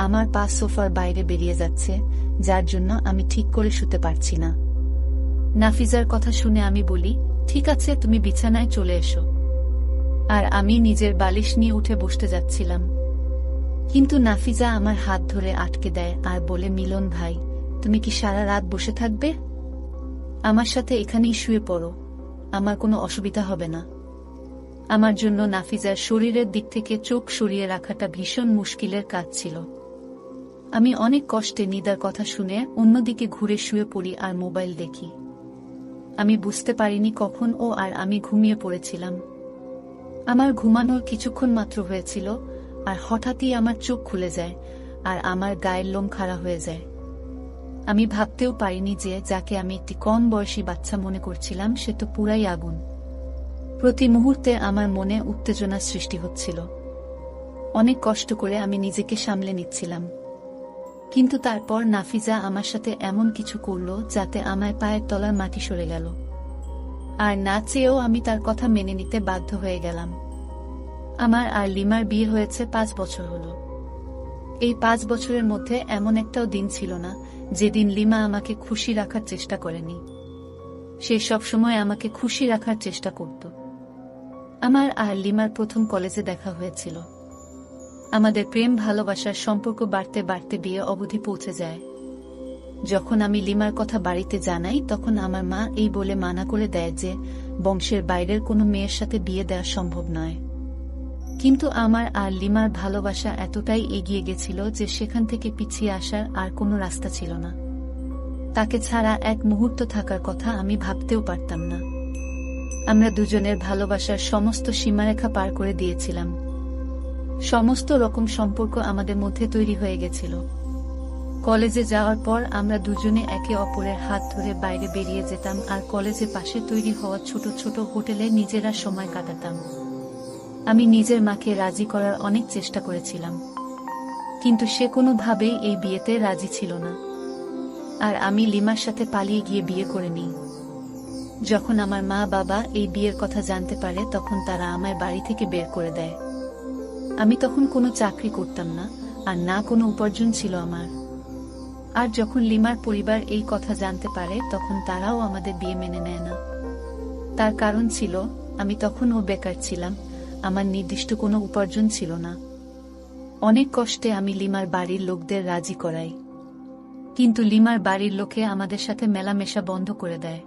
আমার পা সোফার বাইরে বেরিয়ে যাচ্ছে, যার জন্য আমি ঠিক করে শুতে পারছি না। নাফিজার কথা শুনে আমি বলি, ঠিক আছে, তুমি বিছানায় চলে এসো। আর আমি নিজের বালিশ নিয়ে উঠে বসতে যাচ্ছিলাম, কিন্তু নাফিজা আমার হাত ধরে আটকে দেয় আর বলে, মিলন ভাই, তুমি কি সারা রাত বসে থাকবে? আমার সাথে এখানেই শুয়ে পড়ো, আমার কোনো অসুবিধা হবে না। আমার জন্য নাফিজার শরীরের দিক থেকে চোখ সরিয়ে রাখাটা ভীষণ মুশকিলের কাজ ছিল। আমি অনেক কষ্টে নিদার কথা শুনে অন্যদিকে ঘুরে শুয়ে পড়ি আর মোবাইল দেখি। আমি বুঝতে পারিনি কখন ও আর আমি ঘুমিয়ে পড়েছিলাম। আমার ঘুমানোর কিছুক্ষণ মাত্র হয়েছিল, আর হঠাৎই আমার চোখ খুলে যায় আর আমার গায়ের লোম খাড়া হয়ে যায়। আমি ভাবতেও পারিনি যে যাকে আমি একটি কম বয়সী বাচ্চা মনে করছিলাম সে তো পুরাই আগুন। প্রতি মুহূর্তে আমার মনে উত্তেজনা সৃষ্টি হচ্ছিল। অনেক কষ্ট করে আমি নিজেকে সামলে নিচ্ছিলাম, কিন্তু তারপর নাফিজা আমার সাথে এমন কিছু করল যাতে আমার পায়ের তলার মাটি সরে গেল। আর না চেয়েও আমি তার কথা মেনে নিতে বাধ্য হয়ে গেলাম। আমার আর লিমার বিয়ে হয়েছে 5 বছর হলো। এই 5 বছরের মধ্যে এমন একটাও দিন ছিল না যেদিন লিমা আমাকে খুশি রাখার চেষ্টা করেনি। সে সবসময় আমাকে খুশি রাখার চেষ্টা করত। আমার আর লিমার প্রথম কলেজে দেখা হয়েছিল। আমাদের প্রেম ভালোবাসার সম্পর্ক বাড়তে বাড়তে বিয়ে অবধি পৌঁছে যায়। যখন আমি লিমার কথা বাড়িতে জানাই তখন আমার মা এই বলে মানা করে দেয় যে বংশের বাইরের কোনো মেয়ের সাথে বিয়ে দেওয়া সম্ভব নয়। কিন্তু আমার আর লিমার ভালোবাসা এতটাই এগিয়ে গেছিল যে সেখান থেকে পিছিয়ে আসার আর কোনো রাস্তা ছিল না। তাকে ছাড়া এক মুহূর্ত থাকার কথা আমি ভাবতেও পারতাম না। আমরা দুজনের ভালোবাসার সমস্ত সীমারেখা পার করে দিয়েছিলাম। সমস্ত রকম সম্পর্ক আমাদের মধ্যে তৈরি হয়ে গেছিল। কলেজে যাওয়ার পর আমরা দুজনে একে অপরের হাত ধরে বাইরে বেরিয়ে যেতাম আর কলেজের পাশে তৈরি হওয়া ছোট ছোট হোটেলে নিজেরা সময় কাটাতাম। আমি নিজের মাকে রাজি করার অনেক চেষ্টা করেছিলাম, কিন্তু সে কোনোভাবেই এই বিয়েতে রাজি ছিল না। আর আমি লিমার সাথে পালিয়ে গিয়ে বিয়ে করে নিই। যখন আমার মা বাবা এই বিয়ের কথা জানতে পারে তখন তারা আমায় বাড়ি থেকে বের করে দেয়। আমি তখন কোনো চাকরি করতাম না, আর না কোনো উপার্জন ছিল আমার। আর যখন লিমার পরিবার এই কথা জানতে পারে তখন তারাও আমাদের বিয়ে মেনে নেয় না। তার কারণ ছিল আমি তখনও বেকার ছিলাম, আমার নির্দিষ্ট কোনো উপার্জন ছিল না। অনেক কষ্টে আমি লিমার বাড়ির লোকদের রাজি করাই, কিন্তু লিমার বাড়ির লোকে আমাদের সাথে মেলামেশা বন্ধ করে দেয়।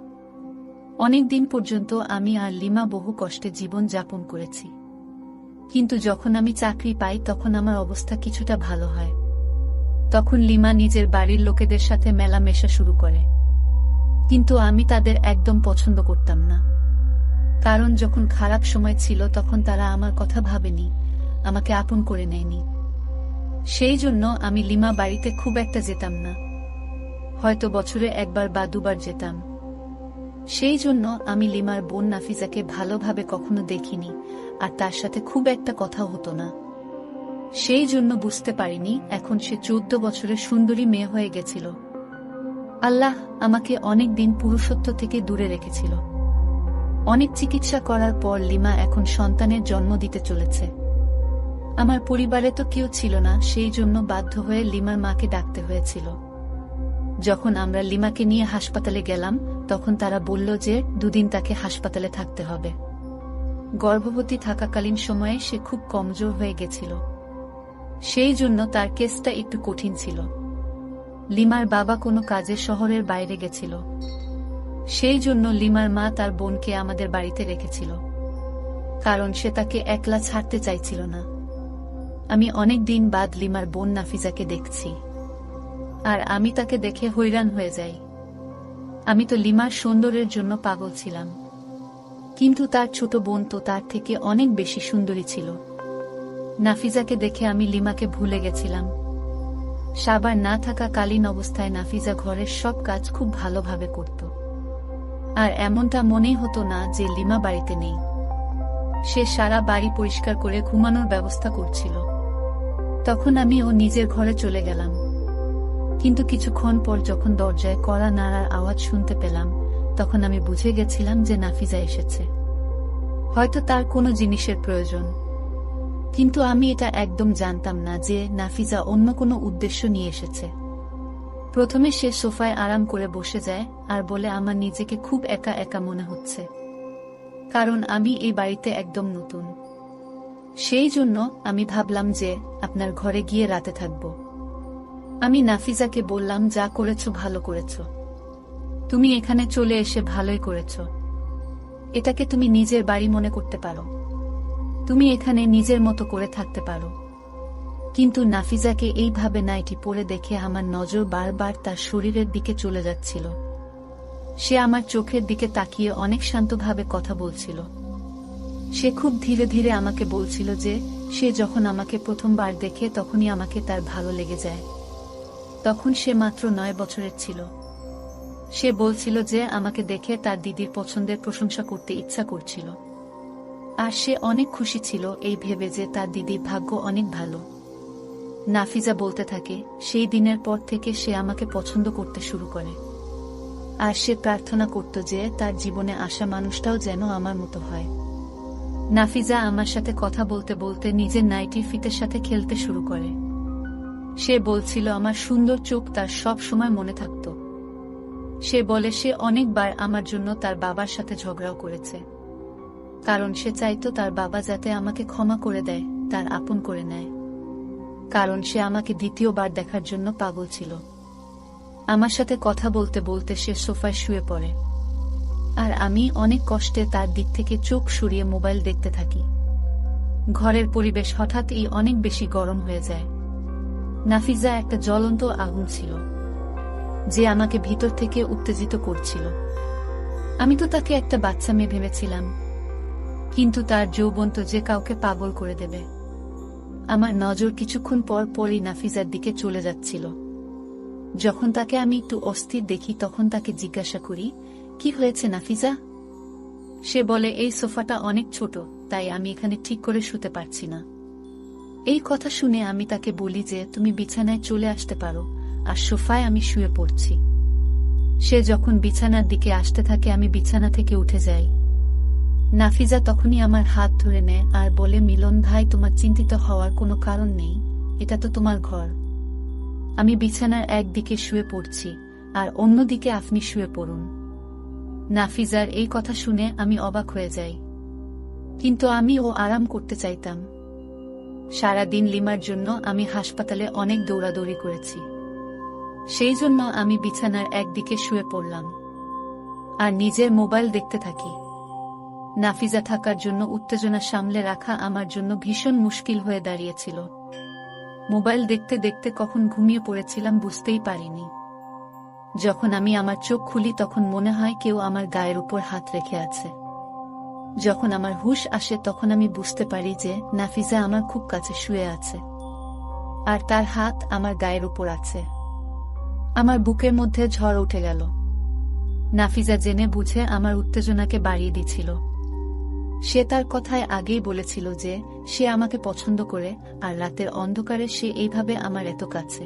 অনেক দিন পর্যন্ত আমি আর লিমা বহু কষ্টে জীবন যাপন করেছি, কিন্তু যখন আমি চাকরি পাই তখন আমার অবস্থা কিছুটা ভালো হয়। তখন লিমা নিজের বাড়ির লোকেদের সাথে মেলামেশা শুরু করে, কিন্তু আমি তাদের একদম পছন্দ করতাম না। কারণ যখন খারাপ সময় ছিল তখন তারা আমার কথা ভাবেনি, আমাকে আপন করে নেয়নি। সেই জন্য আমি লিমা বাড়িতে খুব একটা যেতাম না, হয়তো বছরে 1 বার বা 2 বার যেতাম। সেই জন্য আমি লিমার বোন নাফিজাকে ভালোভাবে কখনো দেখিনি, আর তার সাথে খুব একটা কথা হতো না। সেই জন্য বুঝতে পারিনি এখন সে 14 বছরের সুন্দরী মেয়ে হয়ে গেছিল। আল্লাহ আমাকে অনেক দিন পুরুষত্ব থেকে দূরে রেখেছিল। অনেক চিকিৎসা করার পর লিমা এখন সন্তানের জন্ম দিতে চলেছে। আমার পরিবারে তো কেউ ছিল না, সেই জন্য বাধ্য হয়ে লিমার মাকে ডাকতে হয়েছিল। যখন আমরা লিমাকে নিয়ে হাসপাতালে গেলাম তখন তারা বলল যে 2 দিন তাকে হাসপাতালে থাকতে হবে। গর্ভবতী থাকাকালীন সময়ে সে খুব কমজোর হয়ে গেছিল, সেই জন্য তার কেসটা একটু কঠিন ছিল। লিমার বাবা কোনো কাজে শহরের বাইরে গেছিল, সেই জন্য লিমার মা তার বোনকে আমাদের বাড়িতে রেখেছিল, কারণ সে তাকে একলা ছাড়তে চাইছিল না। আমি অনেক দিন বাদ লিমার বোন নাফিজাকে দেখছি, আর আমি তাকে দেখে হয়রান হয়ে যাই। আমি তো লিমার সৌন্দর্যের জন্য পাগল ছিলাম, কিন্তু তার ছোট বোন তো তার থেকে অনেক বেশি সুন্দরী ছিল। নাফিজাকে দেখে আমি লিমাকে ভুলে গেছিলাম। সাবার না থাকা কালীন অবস্থায় নাফিজা ঘরের সব কাজ খুব ভালোভাবে করত, আর এমনটা মনেই হতো না যে লিমা বাড়িতে নেই। সে সারা বাড়ি পরিষ্কার করে ঘুমানোর ব্যবস্থা করছিল। তখন আমি ও নিজের ঘরে চলে গেলাম, কিন্তু কিছুক্ষণ পর যখন দরজায় কড়া নাড়ার আওয়াজ শুনতে পেলাম তখন আমি বুঝে গেছিলাম যে নাফিজা এসেছে। হয়তো তার কোনো জিনিসের প্রয়োজন। কিন্তু আমি এটা একদম জানতাম না যে নাফিজা অন্য কোনো উদ্দেশ্য নিয়ে এসেছে। প্রথমে সে সোফায় আরাম করে বসে যায় আর বলে আমার নিজেকে খুব একা একা মনে হচ্ছে, কারণ আমি এই বাড়িতে একদম নতুন। সেই জন্য আমি ভাবলাম যে আপনার ঘরে গিয়ে রাতে থাকব। আমি নাফিজাকে বললাম, যা করেছো ভালো করেছো, তুমি এখানে চলে এসে ভালোই করেছো। এটাকে তুমি নিজের বাড়ি মনে করতে পারো, তুমি এখানে নিজের মতো করে থাকতে পারো। কিন্তু নাফিজাকে এইভাবে নাইটি পরে দেখে আমার নজর বারবার তার শরীরের দিকে চলে যাচ্ছিল। সে আমার চোখের দিকে তাকিয়ে অনেক শান্তভাবে কথা বলছিল। সে খুব ধীরে ধীরে আমাকে বলছিল যে সে যখন আমাকে প্রথমবার দেখে তখনই আমাকে তার ভালো লেগে যায়। তখন সে মাত্র 9 বছরের ছিল। সে বলছিল যে আমাকে দেখে তার দিদির পছন্দের প্রশংসা করতে ইচ্ছা করছিল, আর সে অনেক খুশি ছিল এই ভেবে যে তার দিদির ভাগ্য অনেক ভালো। নাফিজা বলতে থাকে, সেই দিনের পর থেকে সে আমাকে পছন্দ করতে শুরু করে, আর সে প্রার্থনা করত যে তার জীবনে আসা মানুষটাও যেন আমার মতো হয়। নাফিজা আমার সাথে কথা বলতে বলতে নিজের নাইটির ফিতের সাথে খেলতে শুরু করে। সে বলছিল আমার সুন্দর চোখ তার সব সময় মনে থাকত। সে বলে সে অনেকবার আমার জন্য তার বাবার সাথে ঝগড়াও করেছে, কারণ সে চাইতো তার বাবা যাতে আমাকে ক্ষমা করে দেয়, তার আপন করে নেয়, কারণ সে আমাকে দ্বিতীয়বার দেখার জন্য পাগল ছিল। আমার সাথে কথা বলতে বলতে সে সোফায় শুয়ে পড়ে, আর আমি অনেক কষ্টে তার দিক থেকে চোখ সরিয়ে মোবাইল দেখতে থাকি। ঘরের পরিবেশ হঠাৎই অনেক বেশি গরম হয়ে যায়। নাফিজা একটা জ্বলন্ত আগুন ছিল, যে আমাকে ভিতর থেকে উত্তেজিত করছিল। আমি তো তাকে একটা বাচ্চা মেয়ে ভেবেছিলাম, কিন্তু তার যৌবন তো যে কাউকে পাগল করে দেবে। আমার নজর কিছুক্ষণ পর পরই নাফিজার দিকে চলে যাচ্ছিল। যখন তাকে আমি একটু অস্থির দেখি তখন তাকে জিজ্ঞাসা করি, কি হয়েছে নাফিজা? সে বলে, এই সোফাটা অনেক ছোট, তাই আমি এখানে ঠিক করে শুতে পারছি না। এই কথা শুনে আমি তাকে বলি যে তুমি বিছানায় চলে আসতে পারো, আর সোফায় আমি শুয়ে পড়ছি। সে যখন বিছানার দিকে আসতে থাকে আমি বিছানা থেকে উঠে যাই। নাফিজা তখনই আমার হাত ধরে নেয় আর বলে, মিলন ভাই, তোমার চিন্তিত হওয়ার কোনো কারণ নেই, এটা তো তোমার ঘর। আমি বিছানার একদিকে শুয়ে পড়ছি, আর অন্যদিকে আপনি শুয়ে পড়ুন। নাফিজার এই কথা শুনে আমি অবাক হয়ে যাই, কিন্তু আমিও আরাম করতে চাইতাম। সারাদিন লিমার জন্য আমি হাসপাতালে অনেক দৌড়াদৌড়ি করেছি, সেই জন্য আমি বিছানার একদিকে শুয়ে পড়লাম আর নিজের মোবাইল দেখতে থাকি। নাফিজা থাকার জন্য উত্তেজনা সামলে রাখা আমার জন্য ভীষণ মুশকিল হয়ে দাঁড়িয়েছিল। মোবাইল দেখতে দেখতে কখন ঘুমিয়ে পড়েছিলাম বুঝতেই পারিনি। যখন আমি আমার চোখ খুলি তখন মনে হয় কেউ আমার গায়ের উপর হাত রেখে আছে। যখন আমার হুঁশ আসে তখন আমি বুঝতে পারি যে নাফিজা আমার খুব কাছে শুয়ে আছে, আর তার হাত আমার গায়ের উপর আছে। আমার বুকের মধ্যে ঝড় উঠে গেল। নাফিজা জেনে বুঝে আমার উত্তেজনাকে বাড়িয়ে দিছিল। সে তার কথায় আগেই বলেছিল যে সে আমাকে পছন্দ করে, আর রাতের অন্ধকারে সে এইভাবে আমার এত কাছে।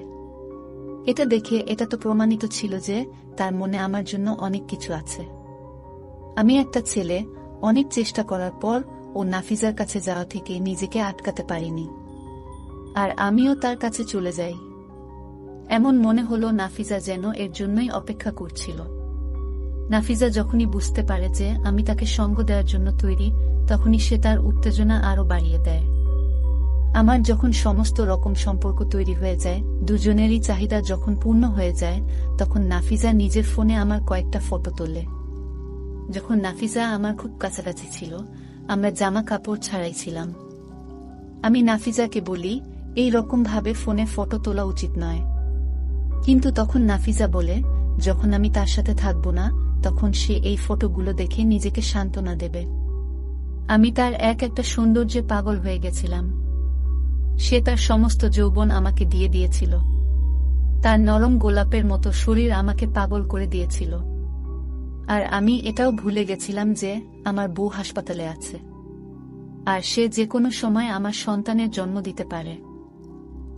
এটা দেখে এটা তো প্রমাণিত ছিল যে তার মনে আমার জন্য অনেক কিছু আছে। আমি একটা ছেলে, অনেক চেষ্টা করার পর ও নাফিজার কাছে যাওয়া থেকে নিজেকে আটকাতে পারিনি, আর আমিও তার কাছে চলে যাই। এমন মনে হলো নাফিজা যেন এর জন্যই অপেক্ষা করছিল। নাফিজা যখনই বুঝতে পারে যে আমি তাকে সঙ্গ দেওয়ার জন্য তৈরি, তখনই সে তার উত্তেজনা আরো বাড়িয়ে দেয়। আমার যখন সমস্ত রকম সম্পর্ক তৈরি হয়ে যায়, দুজনেরই চাহিদা যখন পূর্ণ হয়ে যায়, তখন নাফিজা নিজের ফোনে আমার কয়েকটা ফটো তোলে। যখন নাফিজা আমার খুব কাছাকাছি ছিল, আমরা জামা কাপড় ছাড়াই ছিলাম। আমি নাফিজাকে বলি, এই রকম ভাবে ফোনে ফটো তোলা উচিত নয়। কিন্তু তখন নাফিজা বলে, যখন আমি তার সাথে থাকবো না তখন সে এই ফটোগুলো দেখে নিজেকে সান্ত্বনা দেবে। আমি তার একটা সৌন্দর্যে পাগল হয়ে গেছিলাম। সে তার সমস্ত যৌবন আমাকে দিয়ে দিয়েছিল। তার নরম গোলাপের মতো শরীর আমাকে পাগল করে দিয়েছিল। আর আমি এটাও ভুলে গেছিলাম যে আমার বউ হাসপাতালে আছে, আর সে যে কোনো সময় আমার সন্তানের জন্ম দিতে পারে।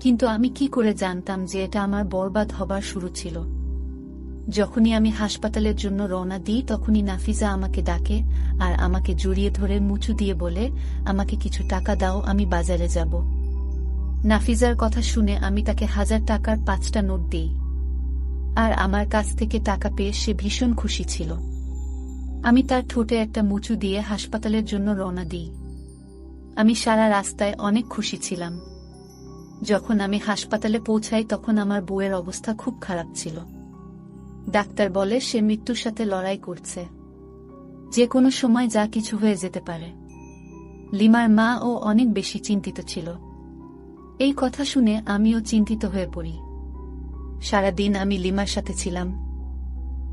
কিন্তু আমি কি করে জানতাম যে এটা আমার বরবাদ হবার শুরু ছিল? যখনই আমি হাসপাতালের জন্য রওনা দিই তখনই নাফিজা আমাকে ডাকে আর আমাকে জড়িয়ে ধরে মুচু দিয়ে বলে, আমাকে কিছু টাকা দাও, আমি বাজারে যাব। নাফিজার কথা শুনে আমি তাকে 1000 টাকার 5টা নোট দিই। আর আমার কাছ থেকে টাকা পেয়ে সে ভীষণ খুশি ছিল। আমি তার ঠোঁটে একটা মুচু দিয়ে হাসপাতালের জন্য রওনা দিই। আমি সারা রাস্তায় অনেক খুশি ছিলাম। যখন আমি হাসপাতালে পৌঁছাই তখন আমার বউয়ের অবস্থা খুব খারাপ ছিল। ডাক্তার বলে সে মৃত্যুর সাথে লড়াই করছে, যে কোনো সময় যা কিছু হয়ে যেতে পারে। লিমার মা ও অনেক বেশি চিন্তিত ছিল। এই কথা শুনে আমিও চিন্তিত হয়ে পড়ি। সারাদিন আমি লিমার সাথে ছিলাম,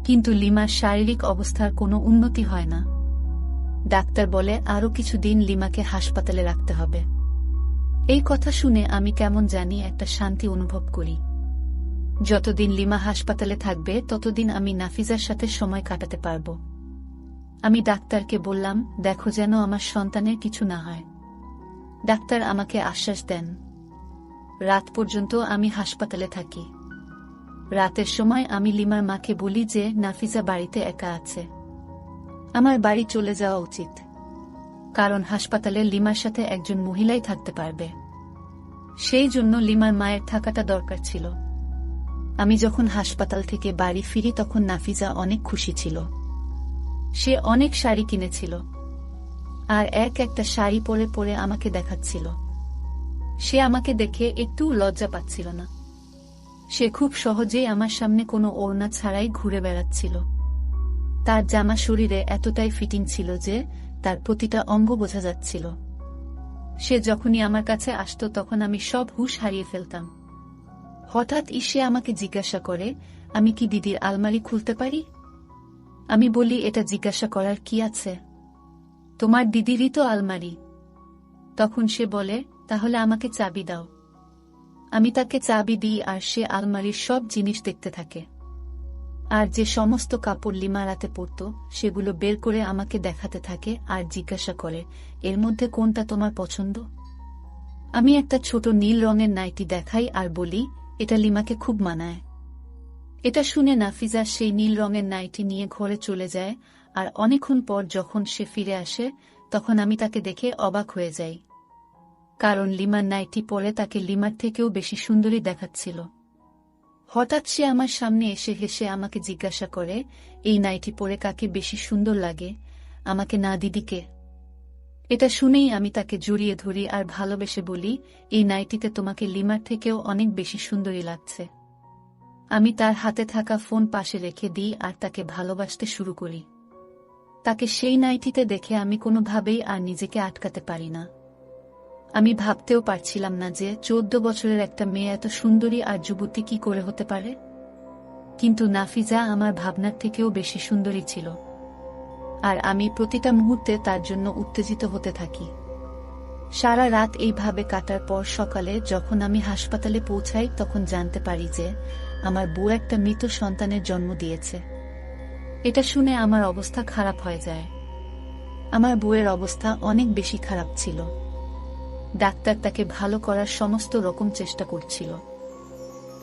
কিন্তু লিমার শারীরিক অবস্থার কোনো উন্নতি হয় না। ডাক্তার বলে আরও কিছুদিন লিমাকে হাসপাতালে রাখতে হবে। এই কথা শুনে আমি কেমন জানি একটা শান্তি অনুভব করি। যতদিন লিমা হাসপাতালে থাকবে ততদিন আমি নাফিজার সাথে সময় কাটাতে পারব। আমি ডাক্তারকে বললাম, দেখো যেন আমার সন্তানের কিছু না হয়। ডাক্তার আমাকে আশ্বাস দেন। রাত পর্যন্ত আমি হাসপাতালে থাকি। রাতের সময় আমি লিমার মাকে বলি যে নাফিজা বাড়িতে একা আছে, আমার বাড়ি চলে যাওয়া উচিত, কারণ হাসপাতালে লিমার সাথে একজন মহিলাই থাকতে পারবে। সেই জন্য লিমার মায়ের থাকাটা দরকার ছিল। আমি যখন হাসপাতাল থেকে বাড়ি ফিরি তখন নাফিজা অনেক খুশি ছিল। সে অনেক শাড়ি কিনেছিল আর একটা শাড়ি পরে পরে আমাকে দেখাচ্ছিল। সে আমাকে দেখে একটু লজ্জা পাচ্ছিল না। সে খুব সহজেই আমার সামনে কোনো ওড়না ছাড়াই ঘুরে বেড়াচ্ছিল। তার জামা শরীরে এতটাই ফিটিং ছিল যে তার প্রতিটা অঙ্গ বোঝা যাচ্ছিল। সে যখনই আমার কাছে আসতো তখন আমি সব হুঁশ হারিয়ে ফেলতাম। হঠাৎ সে আমাকে জিজ্ঞাসা করে, আমি কি দিদির আলমারি খুলতে পারি? আমি বলি, এটা জিজ্ঞাসা করার কি আছে, তোমার দিদিরই তো আলমারি। তখন সে বলে, তাহলে আমাকে চাবি দাও। আমি তাকে চাবি দিই আর সে আলমারির সব জিনিস দেখতে থাকে। আর যে সমস্ত কাপড় লিমা রাতে পরত সেগুলো বের করে আমাকে দেখাতে থাকে আর জিজ্ঞাসা করে, এর মধ্যে কোনটা তোমার পছন্দ? আমি একটা ছোট নীল রঙের নাইটি দেখাই আর বলি, এটা লিমাকে খুব মানায়। এটা শুনে নাফিজা সেই নীল রঙের নাইটি নিয়ে ঘরে চলে যায়। আর অনেকক্ষণ পর যখন সে ফিরে আসে তখন আমি তাকে দেখে অবাক হয়ে যাই, কারণ লিমার নাইটি পরে তাকে লিমার থেকেও বেশি সুন্দরী দেখাচ্ছিল। হঠাৎ সে আমার সামনে এসে হেসে আমাকে জিজ্ঞাসা করে, এই নাইটি পরে কাকে বেশি সুন্দর লাগে, আমাকে না দিদিকে? এটা শুনেই আমি তাকে জড়িয়ে ধরি আর ভালোবেসে বলি, এই নাইটিতে তোমাকে লিমার থেকেও অনেক বেশি সুন্দরী লাগছে। আমি তার হাতে থাকা ফোন পাশে রেখে দিই আর তাকে ভালোবাসতে শুরু করি। তাকে সেই নাইটিতে দেখে আমি কোনোভাবেই আর নিজেকে আটকাতে পারি না। আমি ভাবতেও পারছিলাম না যে 14 বছরের একটা মেয়ে এত সুন্দরী আর যুবতী কি করে হতে পারে। কিন্তু নাফিজা আমার ভাবনার থেকেও বেশি সুন্দরী ছিল, আর আমি প্রতিটা মুহূর্তে তার জন্য উত্তেজিত হতে থাকি। সারা রাত এইভাবে কাটার পর সকালে যখন আমি হাসপাতালে পৌঁছাই তখন জানতে পারি যে আমার বউ একটা মৃত সন্তানের জন্ম দিয়েছে। এটা শুনে আমার অবস্থা খারাপ হয়ে যায়। আমার বউয়ের অবস্থা অনেক বেশি খারাপ ছিল। ডাক্তার তাকে ভালো করার সমস্ত রকম চেষ্টা করছিল।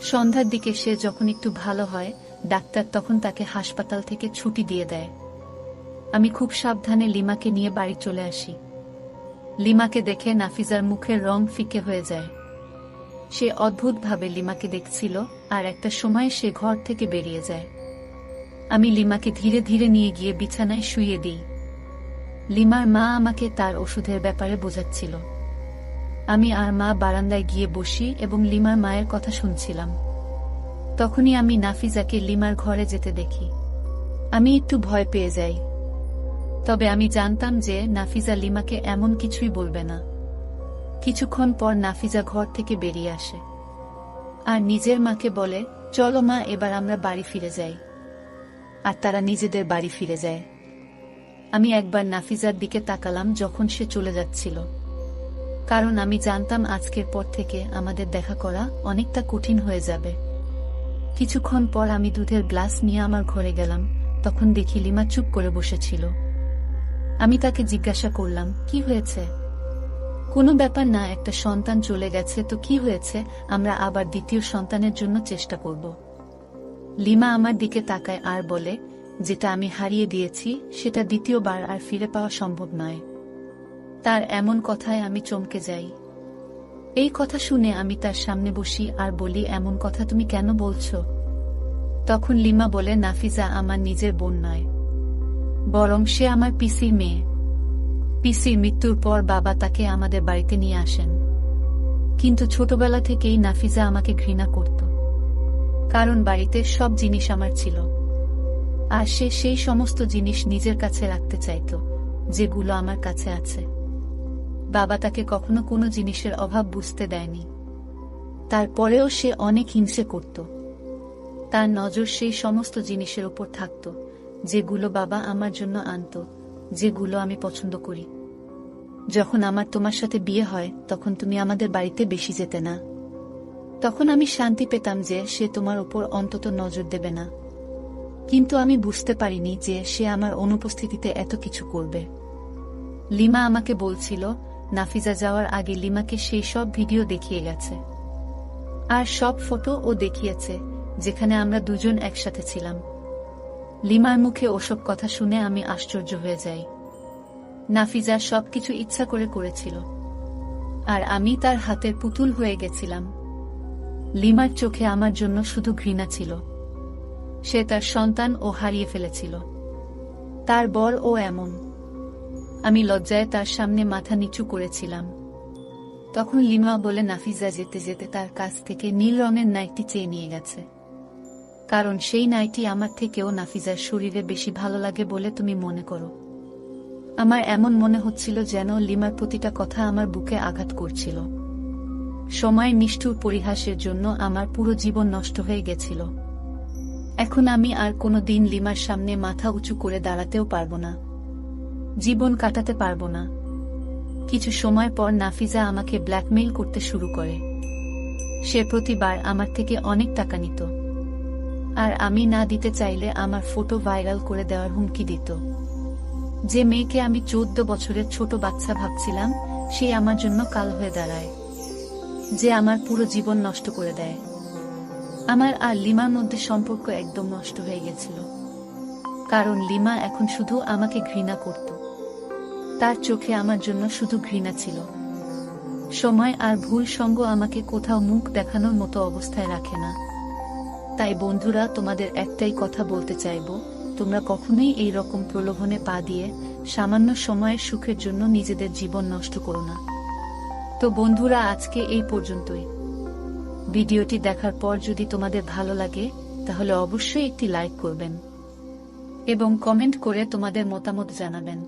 সন্ধ্যার দিকে সে যখন একটু ভালো হয় ডাক্তার তখন তাকে হাসপাতাল থেকে ছুটি দিয়ে দেয়। আমি খুব সাবধানে লিমাকে নিয়ে বাড়ি চলে আসি। লিমাকে দেখে নাফিজার মুখের রং ফিকে হয়ে যায়। সে অদ্ভুতভাবে লিমাকে দেখছিল আর একটা সময় সে ঘর থেকে বেরিয়ে যায়। আমি লিমাকে ধীরে ধীরে নিয়ে গিয়ে বিছানায় শুইয়ে দিই। লিমার মা আমাকে তার ওষুধের ব্যাপারে বোঝাচ্ছিল। আমি আর মা বারান্দায় গিয়ে বসি এবং লিমার মায়ের কথা শুনছিলাম। তখনই আমি নাফিজাকে লিমার ঘরে যেতে দেখি। আমি একটু ভয় পেয়ে যাই, তবে আমি জানতাম যে নাফিজা লিমাকে এমন কিছুই বলবে না। কিছুক্ষণ পর নাফিজা ঘর থেকে বেরিয়ে আসে আর নিজের মাকে বলে, চলো মা, এবার আমরা বাড়ি ফিরে যাই। আর তারা নিজেদের বাড়ি ফিরে যায়। আমি একবার নাফিজার দিকে তাকালাম যখন সে চলে যাচ্ছিল, কারণ আমি জানতাম আজকের পর থেকে আমাদের দেখা করা অনেকটা কঠিন হয়ে যাবে। কিছুক্ষণ পর আমি দুধের গ্লাস নিয়ে আমার ঘরে গেলাম। তখন দেখি লিমা চুপ করে বসেছিল। আমি তাকে জিজ্ঞাসা করলাম, কি হয়েছে? কোনো ব্যাপার না, একটা সন্তান চলে গেছে তো কি হয়েছে, আমরা আবার দ্বিতীয় সন্তানের জন্য চেষ্টা করব। লিমা আমার দিকে তাকায় আর বলে, যেটা আমি হারিয়ে দিয়েছি সেটা দ্বিতীয়বার আর ফিরে পাওয়া সম্ভব নয়। তার এমন কথায় আমি চমকে যাই। এই কথা শুনে আমি তার সামনে বসি আর বলি, এমন কথা তুমি কেন বলছো? তখন লিমা বলে, নাফিজা আমার নিজের বোন নয়, বরং সে আমার পিসির মেয়ে। পিসির মৃত্যুর পর বাবা তাকে আমাদের বাড়িতে নিয়ে আসেন, কিন্তু ছোটবেলা থেকেই নাফিজা আমাকে ঘৃণা করত, কারণ বাড়িতে সব জিনিস আমার ছিল, আর সে সেই সমস্ত জিনিস নিজের কাছে রাখতে চাইত যেগুলো আমার কাছে আছে। বাবা তাকে কখনো কোনো জিনিসের অভাব বুঝতে দেয়নি, তারপরেও সে অনেক হিংসে করত। তার নজর সেই সমস্ত জিনিসের উপর থাকত যেগুলো বাবা আমার জন্য আনত, যেগুলো আমি পছন্দ করি। যখন আমার তোমার সাথে বিয়ে হয় তখন তুমি আমাদের বাড়িতে বেশি যেতে না। তখন আমি শান্তি পেতাম যে সে তোমার উপর অন্তত নজর দেবে না, কিন্তু আমি বুঝতে পারিনি যে সে আমার অনুপস্থিতিতে এত কিছু করবে। লিমা আমাকে বলছিল, নাফিজা যাওয়ার আগে লিমাকে সেই সব ভিডিও দেখিয়ে গেছে, আর সব ফটো ও দেখিয়েছে যেখানে আমরা দুজন একসাথে ছিলাম। লিমার মুখে ওসব কথা শুনে আমি আশ্চর্য হয়ে যাই। নাফিজা সবকিছু ইচ্ছা করে করেছিল, আর আমি তার হাতের পুতুল হয়ে গেছিলাম। লিমার চোখে আমার জন্য শুধু ঘৃণা ছিল। সে তার সন্তান ও হারিয়ে ফেলেছিল, তার বর ও এমন। আমি লজ্জায় তার সামনে মাথা নিচু করেছিলাম। তখন লিমা বলে, নাফিজা যেতে যেতে তার কাছ থেকে নীল রঙের নাইটি চেয়ে নিয়ে গেছে, কারণ সেই নাইটি আমার থেকেও নাফিজার শরীরে বেশি ভালো লাগে বলে তুমি মনে করো। আমার এমন মনে হচ্ছিল যেন লিমার প্রতিটা কথা আমার বুকে আঘাত করছিল। সময়ের নিষ্ঠুর পরিহাসের জন্য আমার পুরো জীবন নষ্ট হয়ে গেছিল। এখন আমি আর কোনো দিন লিমার সামনে মাথা উঁচু করে দাঁড়াতেও পারবো না, জীবন কাটাতে পারবো না। কিছু সময় পর নাফিজা আমাকে ব্ল্যাকমেইল করতে শুরু করে। সে প্রতিবার আমার থেকে অনেক টাকা নিত, আর আমি না দিতে চাইলে আমার ফটো ভাইরাল করে দেওয়ার হুমকি দিত। যে মেয়েকে আমি 14 বছরের ছোট বাচ্চা ভাবছিলাম, সে আমার জন্য কাল হয়ে দাঁড়ায়, যে আমার পুরো জীবন নষ্ট করে দেয়। আমার আর লিমার মধ্যে সম্পর্ক একদম নষ্ট হয়ে গেছিল, কারণ লিমা এখন শুধু আমাকে ঘৃণা করত। তার চোখে আমার জন্য শুধু ঘৃণা ছিল। সময় আর ভুল সঙ্গ আমাকে কোথাও মুখ দেখানোর মতো অবস্থায় রাখে না। তাই বন্ধুরা, তোমাদের একটাই কথা বলতে চাইব, তোমরা কখনোই এই রকম প্রলোভনে পা দিয়ে সামান্য সময়ের সুখের জন্য নিজেদের জীবন নষ্ট করো না। তো বন্ধুরা, আজকে এই পর্যন্তই। ভিডিওটি দেখার পর যদি তোমাদের ভালো লাগে তাহলে অবশ্যই একটি লাইক করবেন এবং কমেন্ট করে তোমাদের মতামত জানাবেন।